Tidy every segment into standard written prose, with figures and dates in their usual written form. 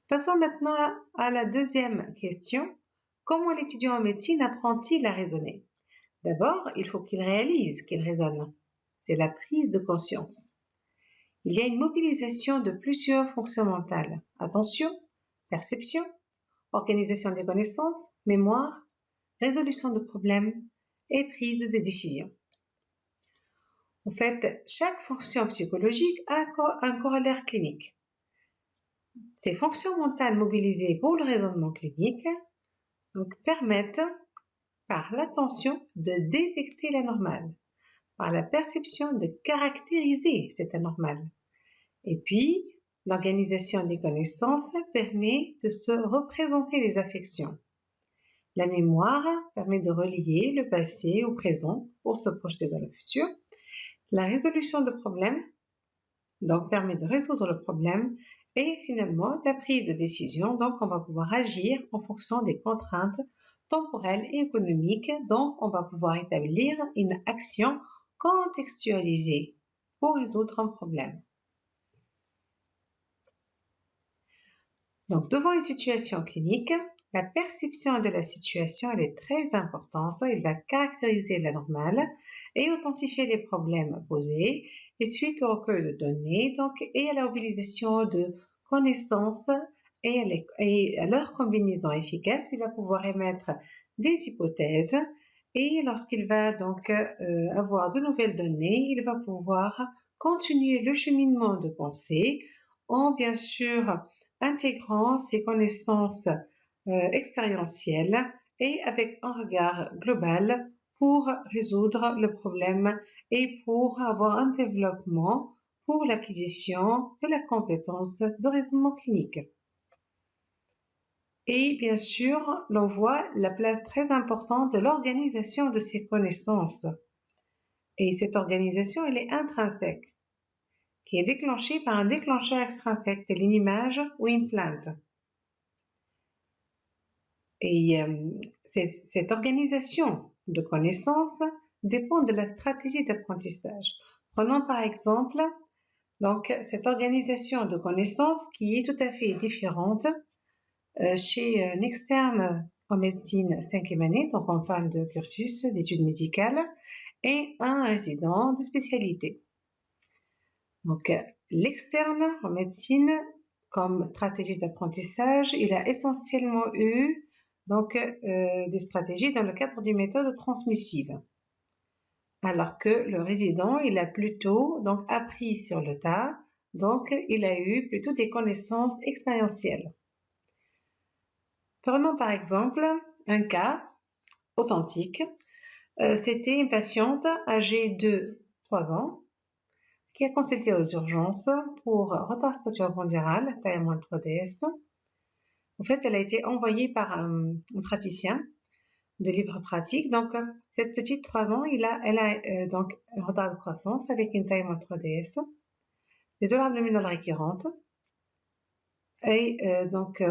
Passons maintenant à la deuxième question. Comment l'étudiant en médecine apprend-il à raisonner? D'abord, il faut qu'il réalise qu'il raisonne. C'est la prise de conscience. Il y a une mobilisation de plusieurs fonctions mentales. Attention, perception, organisation des connaissances, mémoire, résolution de problèmes et prise de décision. En fait, chaque fonction psychologique a un corollaire clinique. Ces fonctions mentales mobilisées pour le raisonnement clinique permettent, par l'attention, de détecter l'anormal, par la perception de caractériser cet anormal. Et puis, l'organisation des connaissances permet de se représenter les affections. La mémoire permet de relier le passé au présent pour se projeter dans le futur. La résolution de problèmes permet de résoudre le problème et finalement la prise de décision. Donc, on va pouvoir agir en fonction des contraintes temporelles et économiques. Donc, on va pouvoir établir une action contextualisée pour résoudre un problème. Donc, devant une situation clinique, la perception de la situation elle est très importante. Il va caractériser l'anormal et authentifier les problèmes posés. Et suite au recueil de données et à la mobilisation de connaissances et à leur combinaison efficace, il va pouvoir émettre des hypothèses. Et lorsqu'il va avoir de nouvelles données, il va pouvoir continuer le cheminement de pensée en bien sûr intégrant ses connaissances expérientielles et avec un regard global pour résoudre le problème et pour avoir un développement pour l'acquisition de la compétence de raisonnement clinique. Et bien sûr, l'on voit la place très importante de l'organisation de ces connaissances. Et cette organisation, elle est intrinsèque, qui est déclenchée par un déclencheur extrinsèque, tel une image ou une plainte. Et cette organisation de connaissances dépend de la stratégie d'apprentissage. Prenons par exemple cette organisation de connaissances qui est tout à fait différente chez un externe en médecine 5e année, donc en fin de cursus d'études médicales, et un résident de spécialité. Donc, l'externe en médecine, comme stratégie d'apprentissage, il a essentiellement eu des stratégies dans le cadre d'une méthode transmissive. Alors que le résident, il a plutôt appris sur le tas, il a eu plutôt des connaissances expérientielles. Prenons par exemple un cas authentique. C'était une patiente âgée de 3 ans qui a consulté aux urgences pour retard spatio-pondéral, taille -3DS. En fait, elle a été envoyée par un praticien de libre pratique. Donc, cette petite 3 ans, elle a un retard de croissance avec une taille -3DS, des douleurs abdominales récurrentes et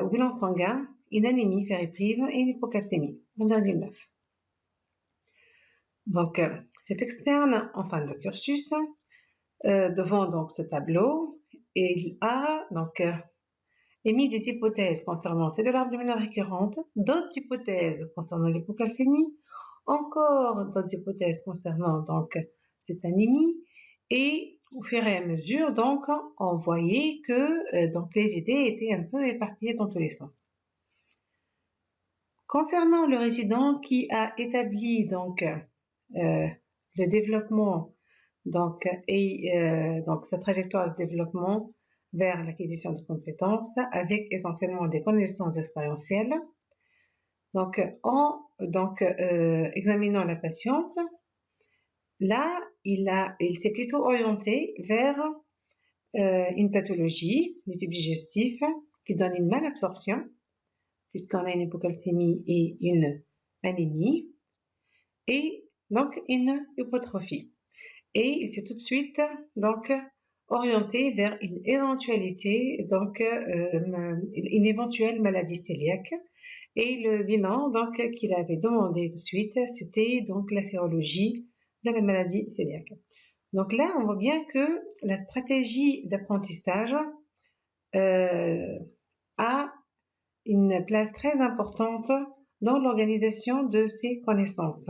au bilan sanguin, une anémie ferriprive et une hypocalcémie, 1,9. Donc, cet externe en fin de cursus, devant ce tableau, il a émis des hypothèses concernant ces douleurs abdominales récurrentes, d'autres hypothèses concernant l'hypocalcémie, encore d'autres hypothèses concernant cette anémie, et au fur et à mesure, on voyait que les idées étaient un peu éparpillées dans tous les sens. Concernant le résident qui a établi le développement sa trajectoire de développement vers l'acquisition de compétences avec essentiellement des connaissances expérientielles. En examinant la patiente, là, il s'est plutôt orienté vers une pathologie du tube digestif qui donne une malabsorption, puisqu'on a une hypocalcémie et une anémie, et une hypotrophie. Et il s'est tout de suite orienté vers une éventualité, une éventuelle maladie cœliaque. Et le bilan qu'il avait demandé tout de suite, c'était la sérologie de la maladie cœliaque. Donc là, on voit bien que la stratégie d'apprentissage a une place très importante dans l'organisation de ses connaissances.